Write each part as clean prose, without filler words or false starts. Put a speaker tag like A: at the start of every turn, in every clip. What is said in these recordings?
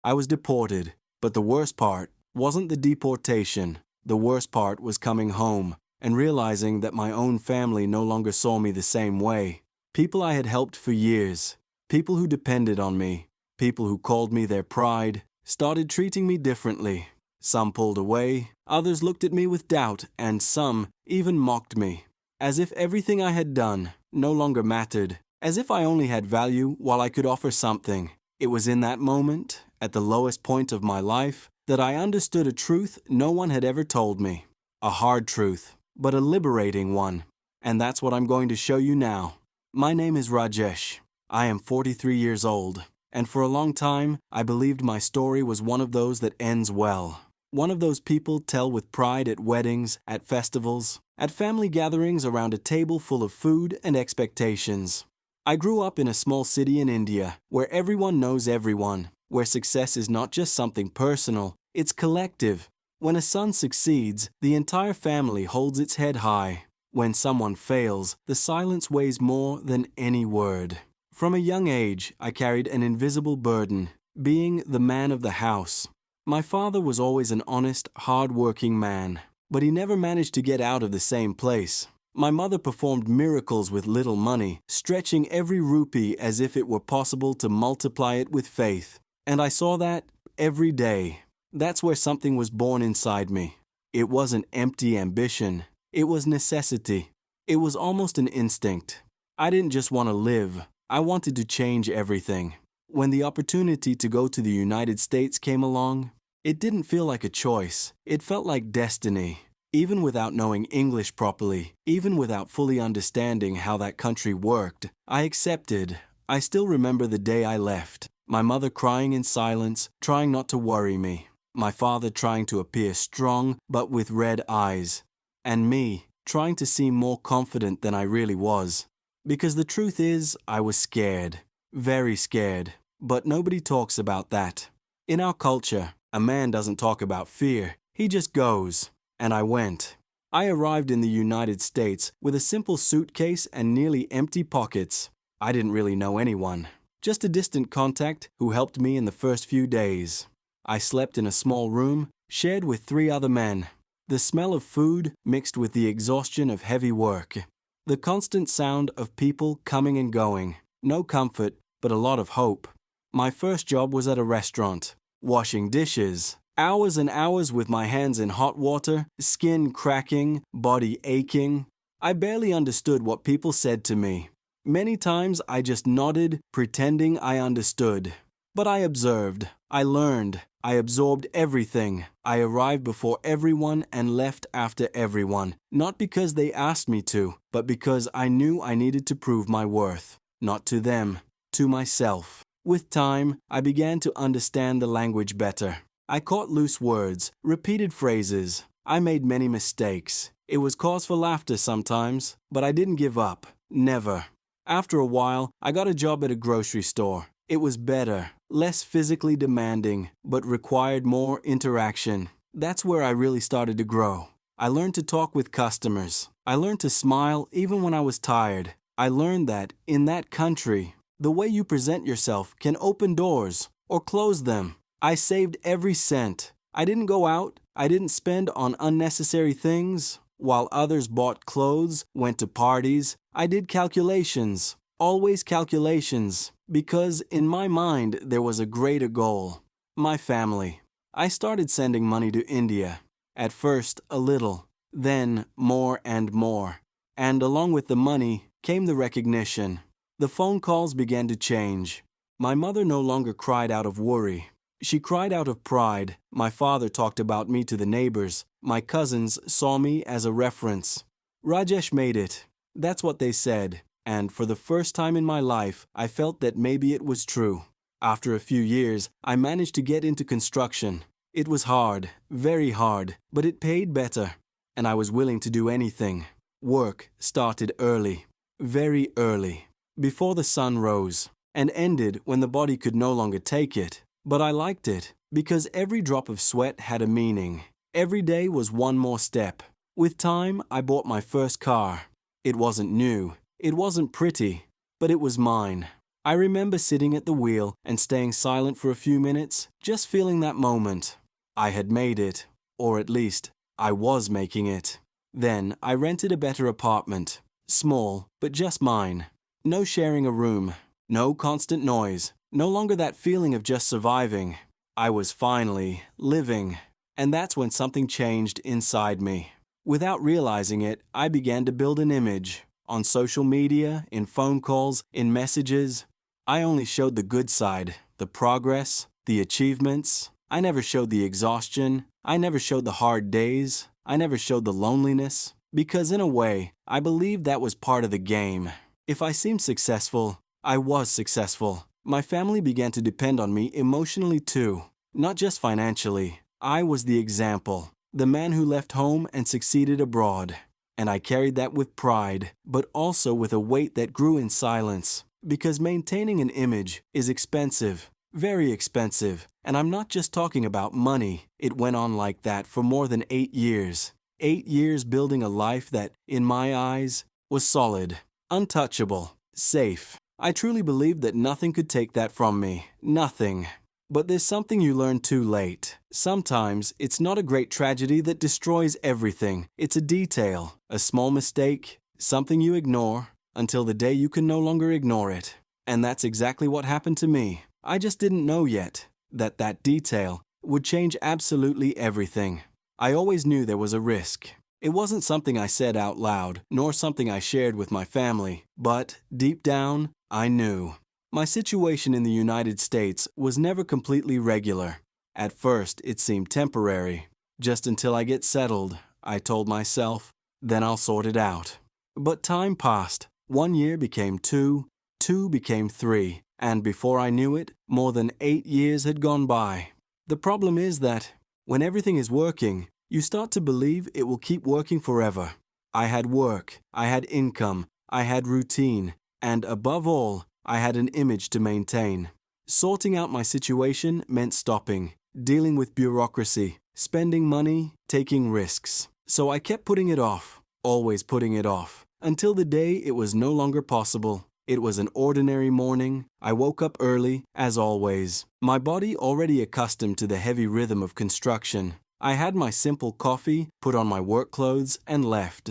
A: I was deported, but the worst part wasn't the deportation. The worst part was coming home and realizing that my own family no longer saw me the same way. People I had helped for years, people who depended on me, people who called me their pride, started treating me differently. Some pulled away, others looked at me with doubt, and some even mocked me, as if everything I had done no longer mattered, as if I only had value while I could offer something. It was in that moment, at the lowest point of my life, that I understood a truth no one had ever told me. A hard truth, but a liberating one. And that's what I'm going to show you now. My name is Rajesh. I am 43 years old, and for a long time, I believed my story was one of those that ends well. One of those people tell with pride at weddings, at festivals, at family gatherings around a table full of food and expectations. I grew up in a small city in India, where everyone knows everyone, where success is not just something personal, it's collective. When a son succeeds, the entire family holds its head high. When someone fails, the silence weighs more than any word. From a young age, I carried an invisible burden, being the man of the house. My father was always an honest, hard-working man, but he never managed to get out of the same place. My mother performed miracles with little money, stretching every rupee as if it were possible to multiply it with faith. And I saw that every day. That's where something was born inside me. It wasn't empty ambition. It was necessity. It was almost an instinct. I didn't just want to live. I wanted to change everything. When the opportunity to go to the United States came along, it didn't feel like a choice. It felt like destiny. Even without knowing English properly, even without fully understanding how that country worked, I accepted. I still remember the day I left. My mother crying in silence, trying not to worry me. My father trying to appear strong, but with red eyes. And me, trying to seem more confident than I really was. Because the truth is, I was scared. Very scared. But nobody talks about that. In our culture, a man doesn't talk about fear. He just goes. And I went. I arrived in the United States with a simple suitcase and nearly empty pockets. I didn't really know anyone. Just a distant contact who helped me in the first few days. I slept in a small room, shared with 3 other men. The smell of food mixed with the exhaustion of heavy work. The constant sound of people coming and going. No comfort, but a lot of hope. My first job was at a restaurant, washing dishes. Hours and hours with my hands in hot water, skin cracking, body aching. I barely understood what people said to me. Many times I just nodded, pretending I understood. But I observed, I learned, I absorbed everything. I arrived before everyone and left after everyone, not because they asked me to, but because I knew I needed to prove my worth. Not to them, to myself. With time, I began to understand the language better. I caught loose words, repeated phrases. I made many mistakes. It was cause for laughter sometimes, but I didn't give up. Never. After a while, I got a job at a grocery store. It was better, less physically demanding, but required more interaction. That's where I really started to grow. I learned to talk with customers. I learned to smile even when I was tired. I learned that, in that country, the way you present yourself can open doors or close them. I saved every cent. I didn't go out. I didn't spend on unnecessary things. While others bought clothes, went to parties, I did calculations. Always calculations. Because in my mind, there was a greater goal. My family. I started sending money to India. At first, a little. Then, more and more. And along with the money came the recognition. The phone calls began to change. My mother no longer cried out of worry. She cried out of pride. My father talked about me to the neighbors. My cousins saw me as a reference. Rajesh made it. That's what they said. And for the first time in my life, I felt that maybe it was true. After a few years, I managed to get into construction. It was hard, very hard, but it paid better. And I was willing to do anything. Work started early, very early, before the sun rose, and ended when the body could no longer take it. But I liked it, because every drop of sweat had a meaning. Every day was one more step. With time, I bought my first car. It wasn't new. It wasn't pretty, but it was mine. I remember sitting at the wheel and staying silent for a few minutes, just feeling that moment. I had made it, or at least, I was making it. Then I rented a better apartment. Small, but just mine. No sharing a room. No constant noise. No longer that feeling of just surviving. I was finally living. And that's when something changed inside me. Without realizing it, I began to build an image. On social media, in phone calls, in messages. I only showed the good side, the progress, the achievements. I never showed the exhaustion. I never showed the hard days. I never showed the loneliness. Because in a way, I believed that was part of the game. If I seemed successful, I was successful. My family began to depend on me emotionally too, not just financially. I was the example, the man who left home and succeeded abroad. And I carried that with pride, but also with a weight that grew in silence. Because maintaining an image is expensive, very expensive. And I'm not just talking about money. It went on like that for more than 8 years. 8 years building a life that, in my eyes, was solid, untouchable, safe. I truly believed that nothing could take that from me. Nothing. But there's something you learn too late. Sometimes it's not a great tragedy that destroys everything. It's a detail, a small mistake, something you ignore, until the day you can no longer ignore it. And that's exactly what happened to me. I just didn't know yet that that detail would change absolutely everything. I always knew there was a risk. It wasn't something I said out loud, nor something I shared with my family, but deep down, I knew. My situation in the United States was never completely regular. At first, it seemed temporary. Just until I get settled, I told myself, then I'll sort it out. But time passed. 1 year became 2, 2 became 3, and before I knew it, more than 8 years had gone by. The problem is that when everything is working, you start to believe it will keep working forever. I had work, I had income, I had routine, and above all, I had an image to maintain. Sorting out my situation meant stopping, dealing with bureaucracy, spending money, taking risks. So I kept putting it off, always putting it off, until the day it was no longer possible. It was an ordinary morning. I woke up early, as always. My body already accustomed to the heavy rhythm of construction. I had my simple coffee, put on my work clothes, and left.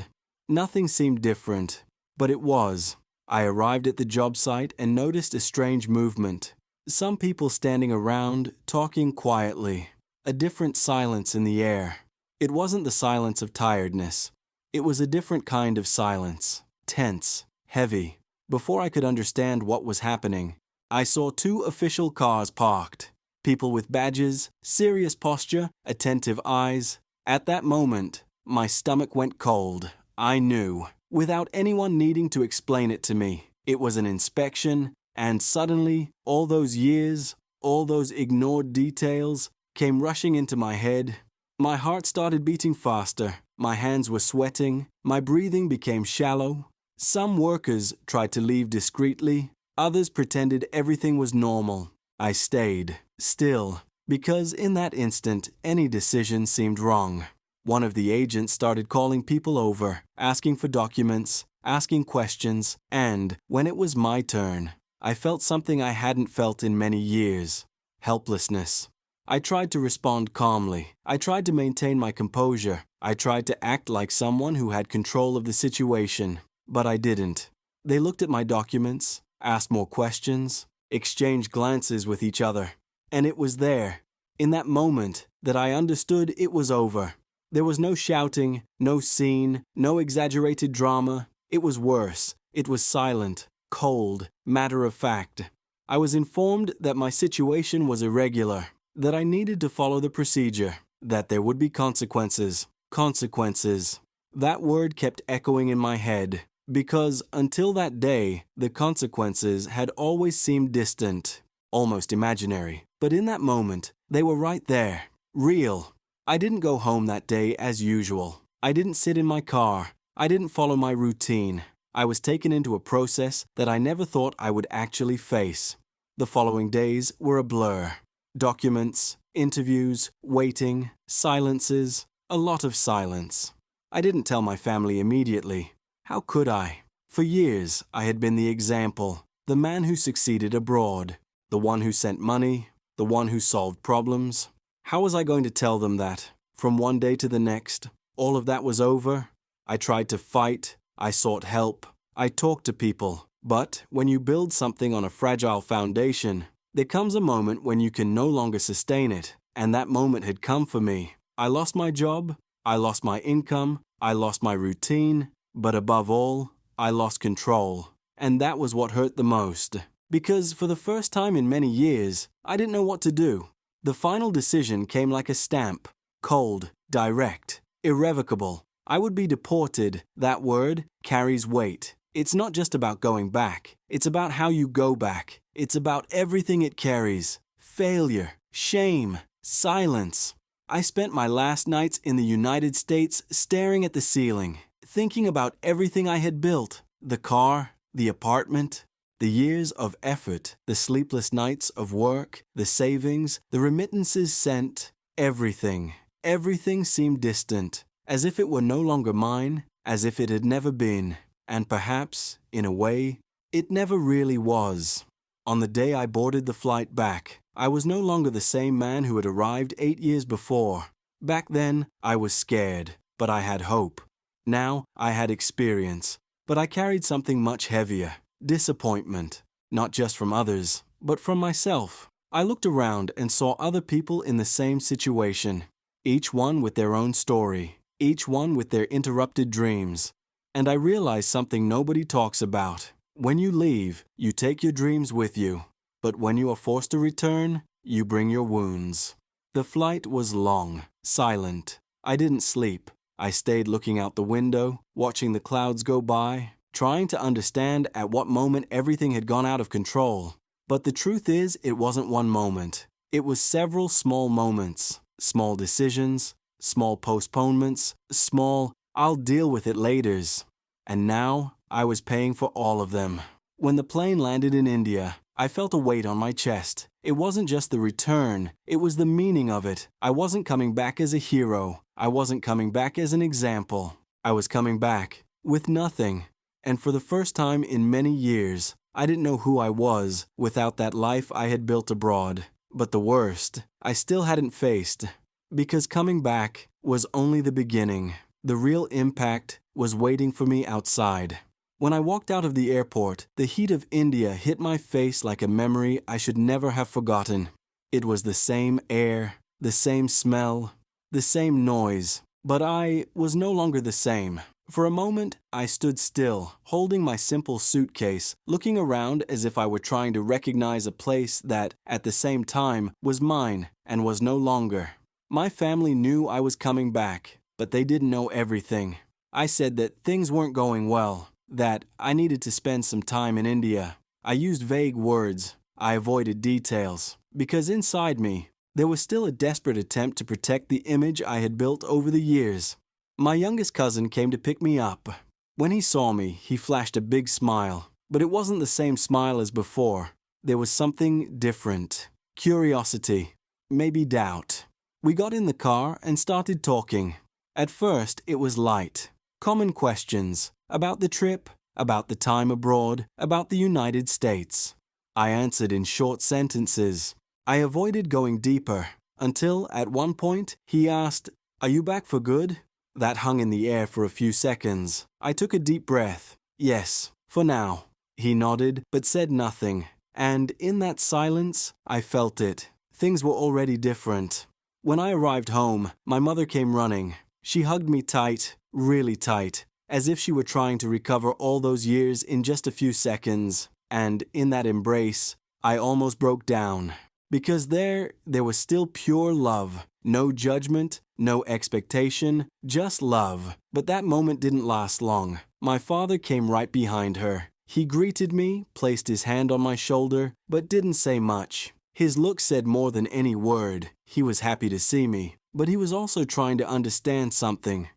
A: Nothing seemed different, but it was. I arrived at the job site and noticed a strange movement. Some people standing around, talking quietly. A different silence in the air. It wasn't the silence of tiredness. It was a different kind of silence. Tense, heavy. Before I could understand what was happening, I saw 2 official cars parked. People with badges, serious posture, attentive eyes. At that moment, my stomach went cold. I knew, without anyone needing to explain it to me. It was an inspection, and suddenly, all those years, all those ignored details, came rushing into my head. My heart started beating faster. My hands were sweating. My breathing became shallow. Some workers tried to leave discreetly. Others pretended everything was normal. I stayed, still, because in that instant, any decision seemed wrong. One of the agents started calling people over, asking for documents, asking questions, and, when it was my turn, I felt something I hadn't felt in many years. Helplessness. I tried to respond calmly. I tried to maintain my composure. I tried to act like someone who had control of the situation. But I didn't. They looked at my documents, asked more questions, exchanged glances with each other. And it was there, in that moment, that I understood it was over. There was no shouting, no scene, no exaggerated drama. It was worse. It was silent, cold, matter of fact. I was informed that my situation was irregular, that I needed to follow the procedure, that there would be consequences. Consequences. That word kept echoing in my head. Because until that day, the consequences had always seemed distant, almost imaginary. But in that moment, they were right there, real. I didn't go home that day as usual. I didn't sit in my car. I didn't follow my routine. I was taken into a process that I never thought I would actually face. The following days were a blur. Documents, interviews, waiting, silences, a lot of silence. I didn't tell my family immediately. How could I? For years, I had been the example, the man who succeeded abroad, the one who sent money, the one who solved problems. How was I going to tell them that, from one day to the next, all of that was over? I tried to fight, I sought help, I talked to people. But when you build something on a fragile foundation, there comes a moment when you can no longer sustain it, and that moment had come for me. I lost my job, I lost my income, I lost my routine, but above all, I lost control. And that was what hurt the most. Because for the first time in many years, I didn't know what to do. The final decision came like a stamp, cold, direct, irrevocable. I would be deported. That word carries weight. It's not just about going back. It's about how you go back. It's about everything it carries. Failure, shame, silence. I spent my last nights in the United States staring at the ceiling, thinking about everything I had built. The car, the apartment, the years of effort, the sleepless nights of work, the savings, the remittances sent, everything. Everything seemed distant, as if it were no longer mine, as if it had never been. And perhaps, in a way, it never really was. On the day I boarded the flight back, I was no longer the same man who had arrived 8 years before. Back then, I was scared, but I had hope. Now, I had experience, but I carried something much heavier, disappointment, not just from others, but from myself. I looked around and saw other people in the same situation, each one with their own story, each one with their interrupted dreams. And I realized something nobody talks about. When you leave, you take your dreams with you. But when you are forced to return, you bring your wounds. The flight was long, silent. I didn't sleep. I stayed looking out the window, watching the clouds go by, trying to understand at what moment everything had gone out of control. But the truth is, it wasn't one moment. It was several small moments, small decisions, small postponements, small "I'll deal with it laters." And now, I was paying for all of them. When the plane landed in India, I felt a weight on my chest. It wasn't just the return, it was the meaning of it. I wasn't coming back as a hero. I wasn't coming back as an example. I was coming back with nothing. And for the first time in many years, I didn't know who I was without that life I had built abroad. But the worst, I still hadn't faced. Because coming back was only the beginning. The real impact was waiting for me outside. When I walked out of the airport, the heat of India hit my face like a memory I should never have forgotten. It was the same air, the same smell, the same noise, but I was no longer the same. For a moment, I stood still, holding my simple suitcase, looking around as if I were trying to recognize a place that, at the same time, was mine and was no longer. My family knew I was coming back, but they didn't know everything. I said that things weren't going well, that I needed to spend some time in India. I used vague words. I avoided details, because inside me, there was still a desperate attempt to protect the image I had built over the years. My youngest cousin came to pick me up. When he saw me, he flashed a big smile, but it wasn't the same smile as before. There was something different. Curiosity, maybe doubt. We got in the car and started talking. At first, it was light. Common questions about the trip, about the time abroad, about the United States. I answered in short sentences. I avoided going deeper, until at one point he asked, "Are you back for good?" That hung in the air for a few seconds. I took a deep breath. "Yes, for now." He nodded, but said nothing. And in that silence, I felt it. Things were already different. When I arrived home, my mother came running. She hugged me tight, really tight, as if she were trying to recover all those years in just a few seconds. And in that embrace, I almost broke down. Because there was still pure love. No judgment, no expectation, just love. But that moment didn't last long. My father came right behind her. He greeted me, placed his hand on my shoulder, but didn't say much. His look said more than any word. He was happy to see me, but he was also trying to understand something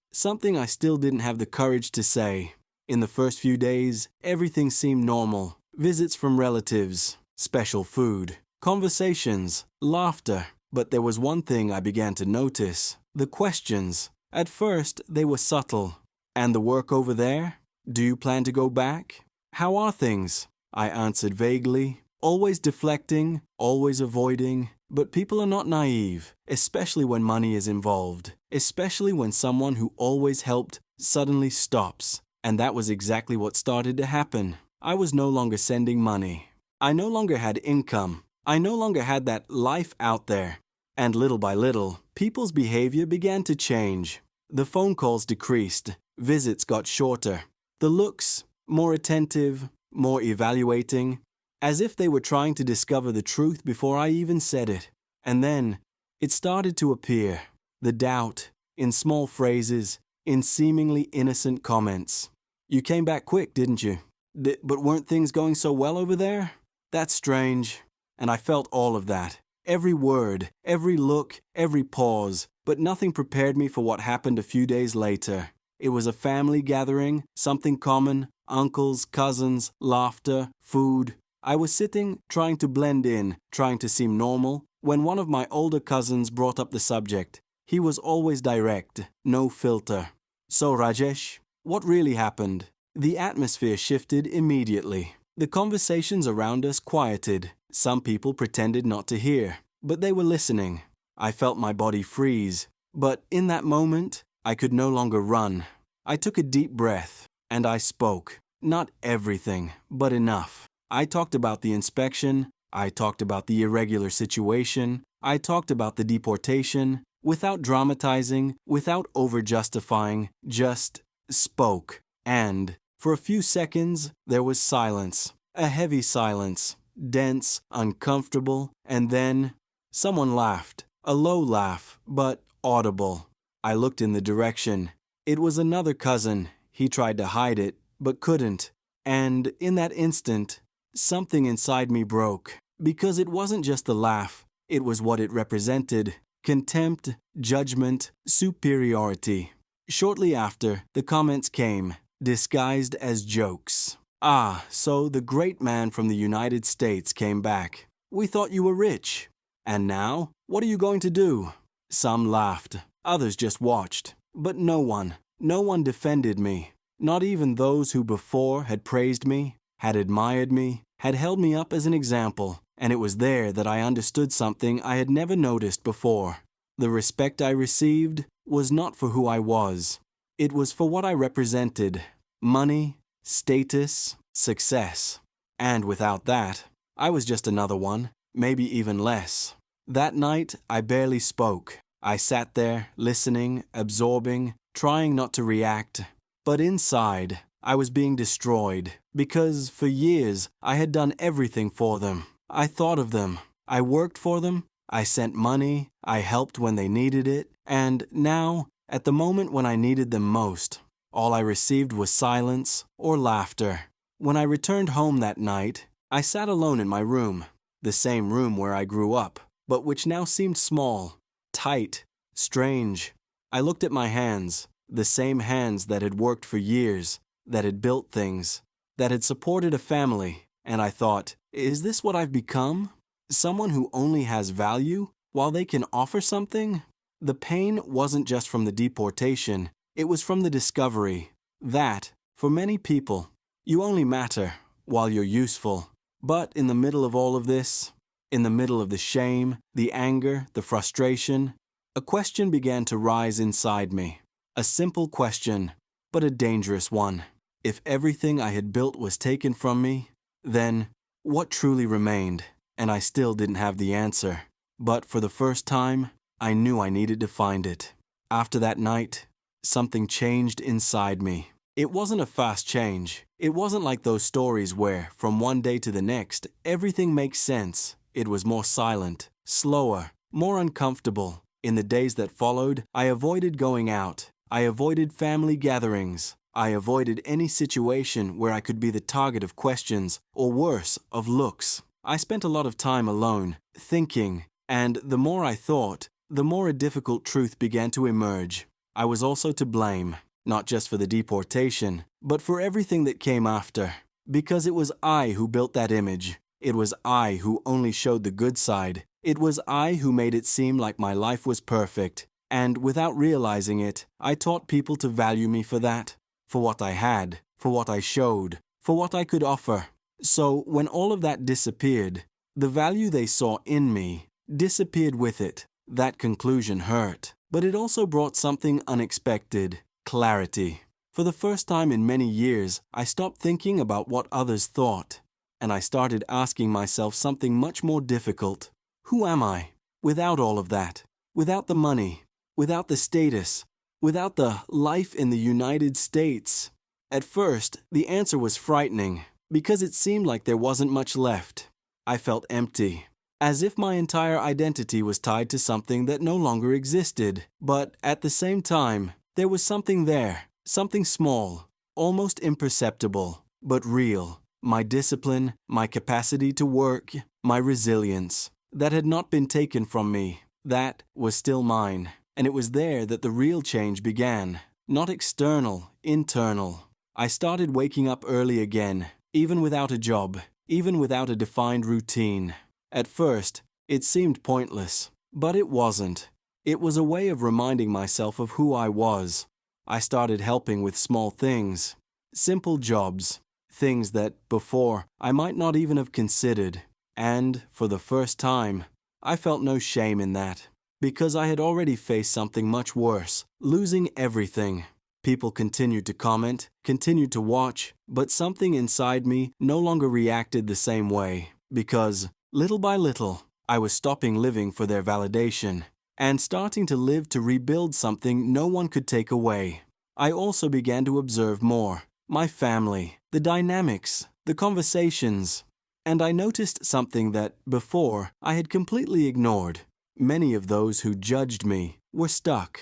A: I still didn't have the courage to say. In the first few days, everything seemed normal. Visits from relatives, special food, conversations, laughter. But there was one thing I began to notice. The questions. At first, they were subtle. "And the work over there? Do you plan to go back? How are things? I answered vaguely, always deflecting, always avoiding. But people are not naive, especially when money is involved, especially when someone who always helped suddenly stops. And that was exactly what started to happen. I was no longer sending money. I no longer had income. I no longer had that life out there. And little by little, people's behavior began to change. The phone calls decreased, visits got shorter, the looks more attentive, more evaluating, as if they were trying to discover the truth before I even said it. And then, it started to appear, the doubt, in small phrases, in seemingly innocent comments. You came back quick, didn't you? But weren't things going so well over there? That's strange. And I felt all of that. Every word, every look, every pause, but nothing prepared me for what happened a few days later. It was a family gathering, something common, uncles, cousins, laughter, food. I was sitting, trying to blend in, trying to seem normal, when one of my older cousins brought up the subject. He was always direct, no filter. So, Rajesh, what really happened? The atmosphere shifted immediately. The conversations around us quieted. Some people pretended not to hear, but they were listening. I felt my body freeze. But in that moment, I could no longer run. I took a deep breath, and I spoke. Not everything, but enough. I talked about the inspection. I talked about the irregular situation. I talked about the deportation, without dramatizing, without over-justifying, just spoke. And for a few seconds, there was silence, a heavy silence, dense, uncomfortable, and then someone laughed, a low laugh, but audible. I looked in the direction. It was another cousin. He tried to hide it, but couldn't. And in that instant, something inside me broke, because it wasn't just the laugh, it was what it represented: contempt, judgment, superiority. Shortly after, the comments came, disguised as jokes. Ah, so the great man from the United States came back. We thought you were rich. And now, what are you going to do? Some laughed, others just watched. But no one defended me. Not even those who before had praised me, had admired me, had held me up as an example. And it was there that I understood something I had never noticed before. The respect I received was not for who I was. It was for what I represented: money, status, success. And without that, I was just another one, maybe even less. That night, I barely spoke. I sat there, listening, absorbing, trying not to react. But inside, I was being destroyed, because for years, I had done everything for them. I thought of them. I worked for them. I sent money. I helped when they needed it. And now, at the moment when I needed them most, all I received was silence or laughter. When I returned home that night, I sat alone in my room, the same room where I grew up, but which now seemed small, tight, strange. I looked at my hands, the same hands that had worked for years, that had built things, that had supported a family, and I thought, is this what I've become? Someone who only has value while they can offer something? The pain wasn't just from the deportation, it was from the discovery that, for many people, you only matter while you're useful. But in the middle of all of this, in the middle of the shame, the anger, the frustration, a question began to rise inside me. A simple question, but a dangerous one. If everything I had built was taken from me, then what truly remained? And I still didn't have the answer. But for the first time, I knew I needed to find it. After that night, something changed inside me. It wasn't a fast change. It wasn't like those stories where, from one day to the next, everything makes sense. It was more silent, slower, more uncomfortable. In the days that followed, I avoided going out. I avoided family gatherings. I avoided any situation where I could be the target of questions, or worse, of looks. I spent a lot of time alone, thinking, and the more I thought, the more a difficult truth began to emerge. I was also to blame, not just for the deportation, but for everything that came after. Because it was I who built that image. It was I who only showed the good side. It was I who made it seem like my life was perfect. And without realizing it, I taught people to value me for that. For what I had, for what I showed, for what I could offer. So when all of that disappeared, the value they saw in me disappeared with it. That conclusion hurt, but it also brought something unexpected: clarity. For the first time in many years, I stopped thinking about what others thought, and I started asking myself something much more difficult. Who am I? Without all of that, without the money, without the status, without the life in the United States. At first, the answer was frightening, because it seemed like there wasn't much left. I felt empty, as if my entire identity was tied to something that no longer existed. But at the same time, there was something there, something small, almost imperceptible, but real. My discipline, my capacity to work, my resilience, that had not been taken from me. That was still mine, and it was there that the real change began. Not external, internal. I started waking up early again, even without a job, even without a defined routine. At first, it seemed pointless, but it wasn't. It was a way of reminding myself of who I was. I started helping with small things, simple jobs, things that, before, I might not even have considered. And, for the first time, I felt no shame in that, because I had already faced something much worse: losing everything. People continued to comment, continued to watch, but something inside me no longer reacted the same way, because, little by little, I was stopping living for their validation, and starting to live to rebuild something no one could take away. I also began to observe more: my family, the dynamics, the conversations. And I noticed something that, before, I had completely ignored. Many of those who judged me were stuck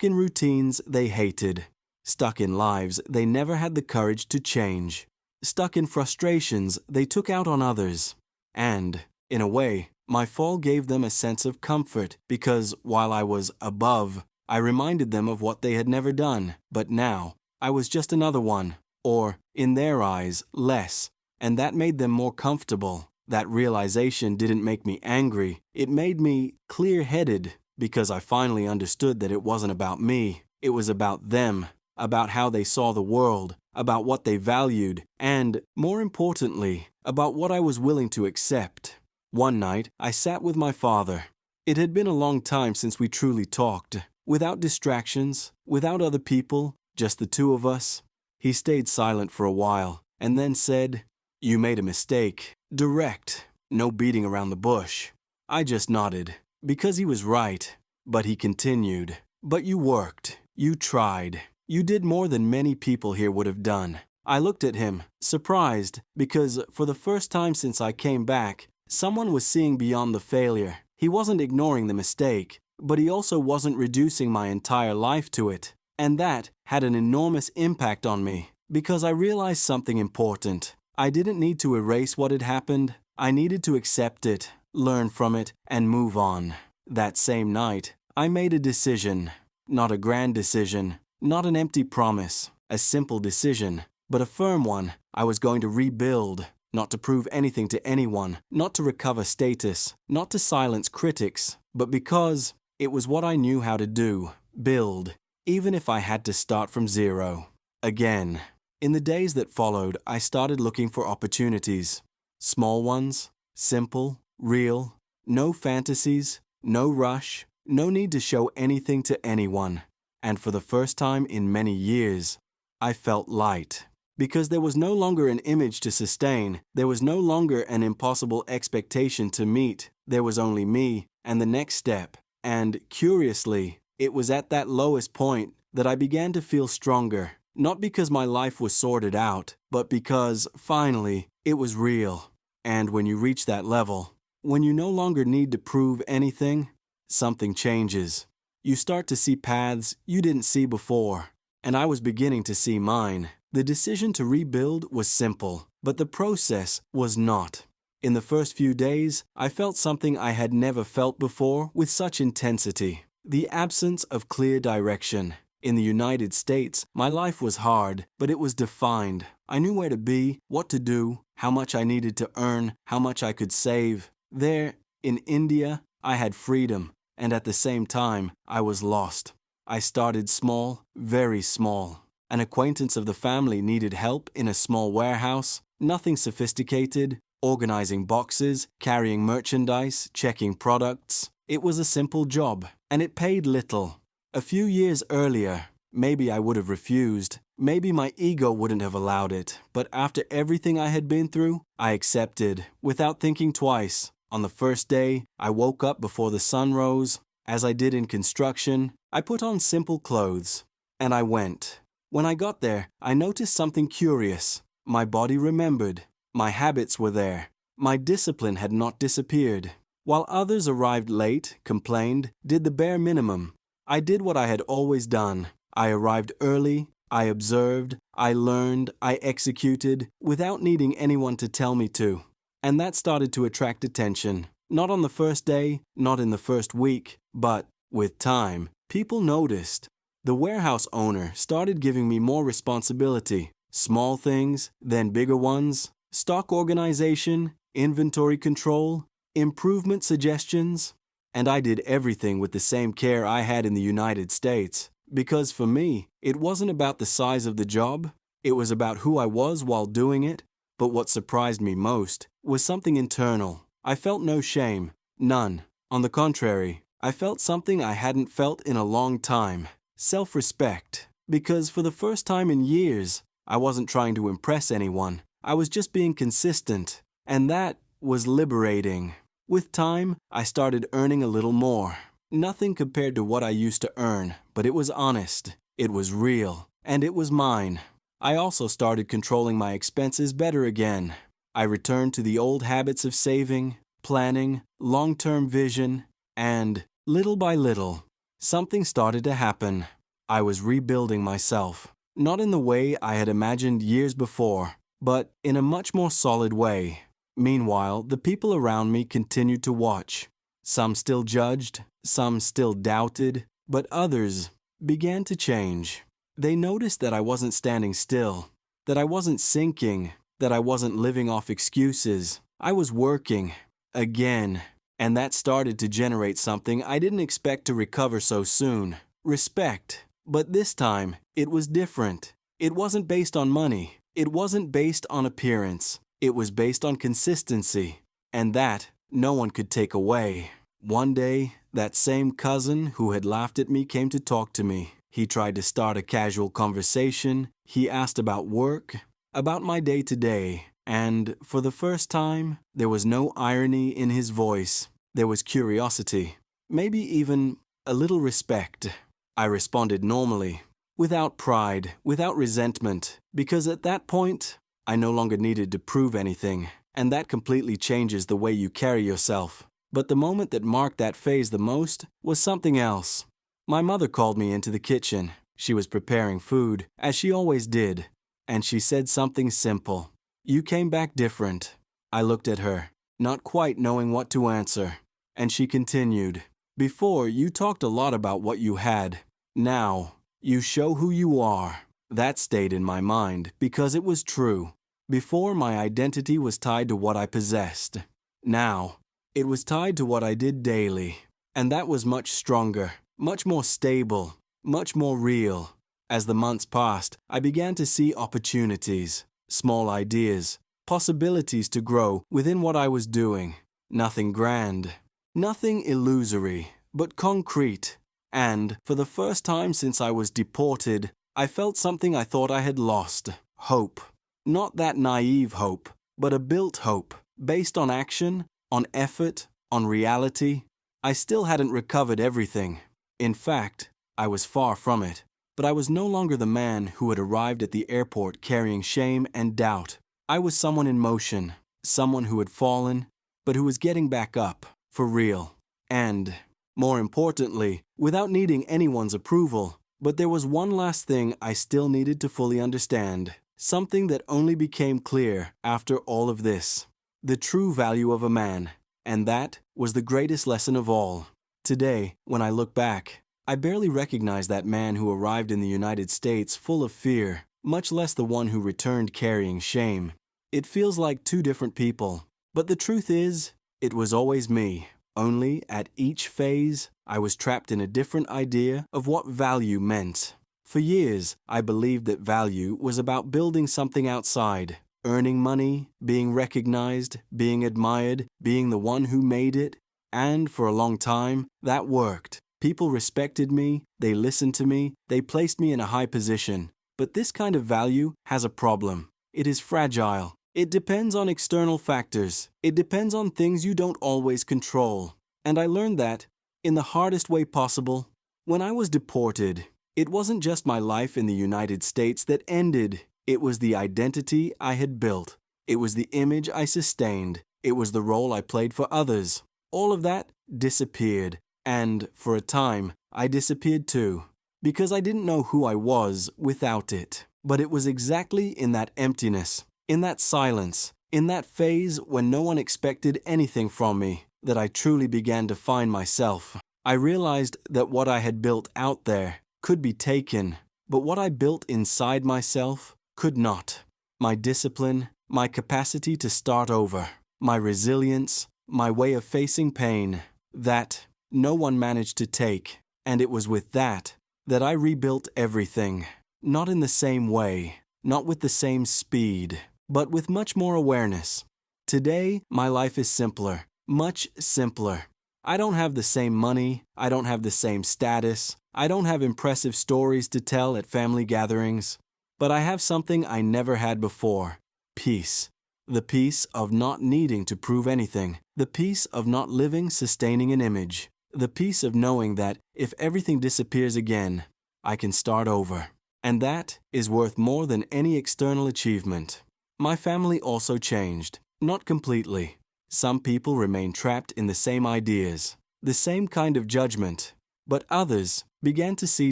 A: in routines they hated, stuck in lives they never had the courage to change, stuck in frustrations they took out on others. And, in a way, my fall gave them a sense of comfort, because while I was above, I reminded them of what they had never done. But now, I was just another one, or, in their eyes, less. And that made them more comfortable. That realization didn't make me angry. It made me clear-headed, because I finally understood that it wasn't about me. It was about them, about how they saw the world, about what they valued, and, more importantly, about what I was willing to accept. One night, I sat with my father. It had been a long time since we truly talked, without distractions, without other people, just the two of us. He stayed silent for a while, and then said, "You made a mistake. Direct. No beating around the bush." I just nodded, because he was right. But he continued, "But you worked. You tried. You did more than many people here would have done." I looked at him, surprised, because for the first time since I came back, someone was seeing beyond the failure. He wasn't ignoring the mistake, but he also wasn't reducing my entire life to it. And that had an enormous impact on me, because I realized something important. I didn't need to erase what had happened. I needed to accept it, learn from it, and move on. That same night, I made a decision. Not a grand decision, not an empty promise, a simple decision, but a firm one. I was going to rebuild, not to prove anything to anyone, not to recover status, not to silence critics, but because it was what I knew how to do: build, even if I had to start from zero. Again. In the days that followed, I started looking for opportunities. Small ones, simple, real, no fantasies, no rush, no need to show anything to anyone. And for the first time in many years, I felt light. Because there was no longer an image to sustain, there was no longer an impossible expectation to meet. There was only me and the next step. And, curiously, it was at that lowest point that I began to feel stronger. Not because my life was sorted out, but because, finally, it was real. And when you reach that level, when you no longer need to prove anything, something changes. You start to see paths you didn't see before. And I was beginning to see mine. The decision to rebuild was simple, but the process was not. In the first few days, I felt something I had never felt before with such intensity: the absence of clear direction. In the United States, my life was hard, but it was defined. I knew where to be, what to do, how much I needed to earn, how much I could save. There, in India, I had freedom, and at the same time, I was lost. I started small, very small. An acquaintance of the family needed help in a small warehouse. Nothing sophisticated, organizing boxes, carrying merchandise, checking products. It was a simple job, and it paid little. A few years earlier, maybe I would have refused. Maybe my ego wouldn't have allowed it. But after everything I had been through, I accepted, without thinking twice. On the first day, I woke up before the sun rose. As I did in construction, I put on simple clothes, and I went. When I got there, I noticed something curious. My body remembered. My habits were there. My discipline had not disappeared. While others arrived late, complained, did the bare minimum, I did what I had always done. I arrived early, I observed, I learned, I executed, without needing anyone to tell me to. And that started to attract attention. Not on the first day, not in the first week, but, with time, people noticed. The warehouse owner started giving me more responsibility. Small things, then bigger ones. Stock organization, inventory control, improvement suggestions. And I did everything with the same care I had in the United States. Because for me, it wasn't about the size of the job. It was about who I was while doing it. But what surprised me most was something internal. I felt no shame. None. On the contrary, I felt something I hadn't felt in a long time. Self-respect. Because for the first time in years, I wasn't trying to impress anyone. I was just being consistent. And that was liberating. With time, I started earning a little more. Nothing compared to what I used to earn, but it was honest. It was real. And it was mine. I also started controlling my expenses better again. I returned to the old habits of saving, planning, long-term vision, and, little by little, something started to happen. I was rebuilding myself, not in the way I had imagined years before, but in a much more solid way. Meanwhile, the people around me continued to watch. Some still judged, some still doubted, but others began to change. They noticed that I wasn't standing still, that I wasn't sinking, that I wasn't living off excuses. I was working, again, and that started to generate something I didn't expect to recover so soon. Respect. But this time, it was different. It wasn't based on money. It wasn't based on appearance. It was based on consistency. And that, no one could take away. One day, that same cousin who had laughed at me came to talk to me. He tried to start a casual conversation. He asked about work, about my day-to-day. And, for the first time, there was no irony in his voice. There was curiosity. Maybe even a little respect. I responded normally, without pride, without resentment, because at that point, I no longer needed to prove anything, and that completely changes the way you carry yourself. But the moment that marked that phase the most was something else. My mother called me into the kitchen. She was preparing food, as she always did, and she said something simple. "You came back different." I looked at her, not quite knowing what to answer, and she continued, "Before, you talked a lot about what you had. Now, you show who you are." That stayed in my mind because it was true. Before, my identity was tied to what I possessed. Now, it was tied to what I did daily. And that was much stronger, much more stable, much more real. As the months passed, I began to see opportunities, small ideas, possibilities to grow within what I was doing. Nothing grand, nothing illusory, but concrete. And, for the first time since I was deported, I felt something I thought I had lost. Hope. Not that naive hope, but a built hope, based on action, on effort, on reality. I still hadn't recovered everything. In fact, I was far from it. But I was no longer the man who had arrived at the airport carrying shame and doubt. I was someone in motion, someone who had fallen, but who was getting back up, for real. And, more importantly, without needing anyone's approval. But there was one last thing I still needed to fully understand. Something that only became clear after all of this. The true value of a man. And that was the greatest lesson of all. Today, when I look back, I barely recognize that man who arrived in the United States full of fear, much less the one who returned carrying shame. It feels like two different people. But the truth is, it was always me. Only, at each phase, I was trapped in a different idea of what value meant. For years, I believed that value was about building something outside, earning money, being recognized, being admired, being the one who made it. And for a long time, that worked. People respected me, they listened to me, they placed me in a high position. But this kind of value has a problem. It is fragile. It depends on external factors. It depends on things you don't always control. And I learned that in the hardest way possible. When I was deported, it wasn't just my life in the United States that ended. It was the identity I had built. It was the image I sustained. It was the role I played for others. All of that disappeared. And for a time, I disappeared too. Because I didn't know who I was without it. But it was exactly in that emptiness, in that silence, in that phase when no one expected anything from me, that I truly began to find myself. I realized that what I had built out there could be taken, but what I built inside myself could not. My discipline, my capacity to start over, my resilience, my way of facing pain, that no one managed to take. And it was with that I rebuilt everything. Not in the same way, not with the same speed, but with much more awareness. Today, my life is simpler, much simpler. I don't have the same money, I don't have the same status, I don't have impressive stories to tell at family gatherings, but I have something I never had before: peace. The peace of not needing to prove anything, the peace of not living sustaining an image, the peace of knowing that if everything disappears again, I can start over. And that is worth more than any external achievement. My family also changed, not completely. Some people remain trapped in the same ideas, the same kind of judgment, but others began to see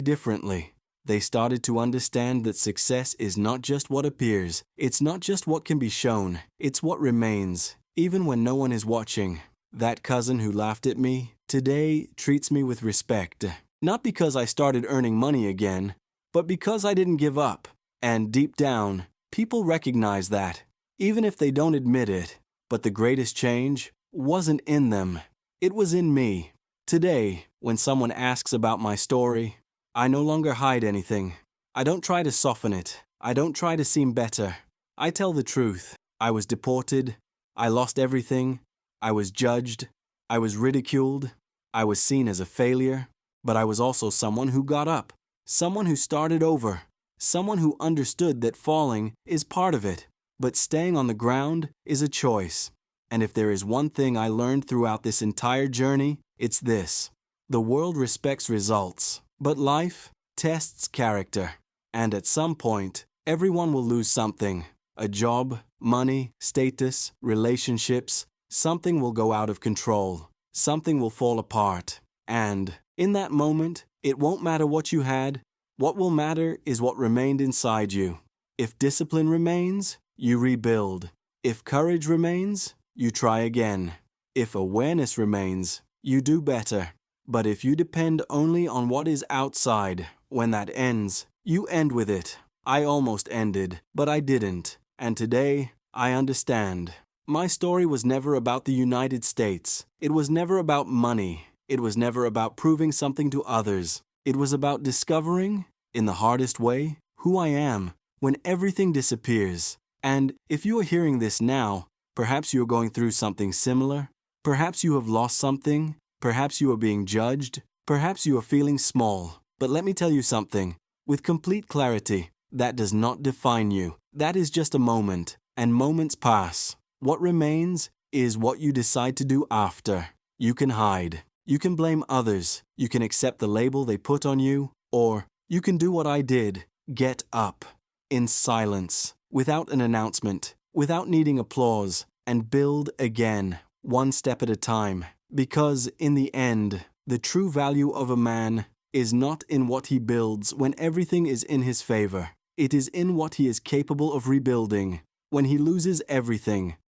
A: differently. They started to understand that success is not just what appears, it's not just what can be shown, it's what remains, even when no one is watching. That cousin who laughed at me today treats me with respect, not because I started earning money again, but because I didn't give up. And deep down, people recognize that, even if they don't admit it. But the greatest change wasn't in them. It was in me. Today, when someone asks about my story, I no longer hide anything. I don't try to soften it. I don't try to seem better. I tell the truth. I was deported. I lost everything. I was judged. I was ridiculed. I was seen as a failure. But I was also someone who got up. Someone who started over. Someone who understood that falling is part of it, but staying on the ground is a choice. And if there is one thing I learned throughout this entire journey, it's this: the world respects results, but life tests character. And at some point, everyone will lose something: a job, money, status, relationships. Something will go out of control. Something will fall apart. And in that moment, it won't matter what you had. What will matter is what remained inside you. If discipline remains, you rebuild. If courage remains, you try again. If awareness remains, you do better. But if you depend only on what is outside, when that ends, you end with it. I almost ended, but I didn't. And today, I understand. My story was never about the United States. It was never about money. It was never about proving something to others. It was about discovering, in the hardest way, who I am when everything disappears. And if you are hearing this now, perhaps you are going through something similar. Perhaps you have lost something. Perhaps you are being judged. Perhaps you are feeling small. But let me tell you something. With complete clarity, that does not define you. That is just a moment, and moments pass. What remains is what you decide to do after. You can hide. You can blame others. You can accept the label they put on you. Or you can do what I did. Get up. In silence. Without an announcement. Without needing applause. And build again. One step at a time. Because in the end, the true value of a man is not in what he builds when everything is in his favor. It is in what he is capable of rebuilding when he loses everything.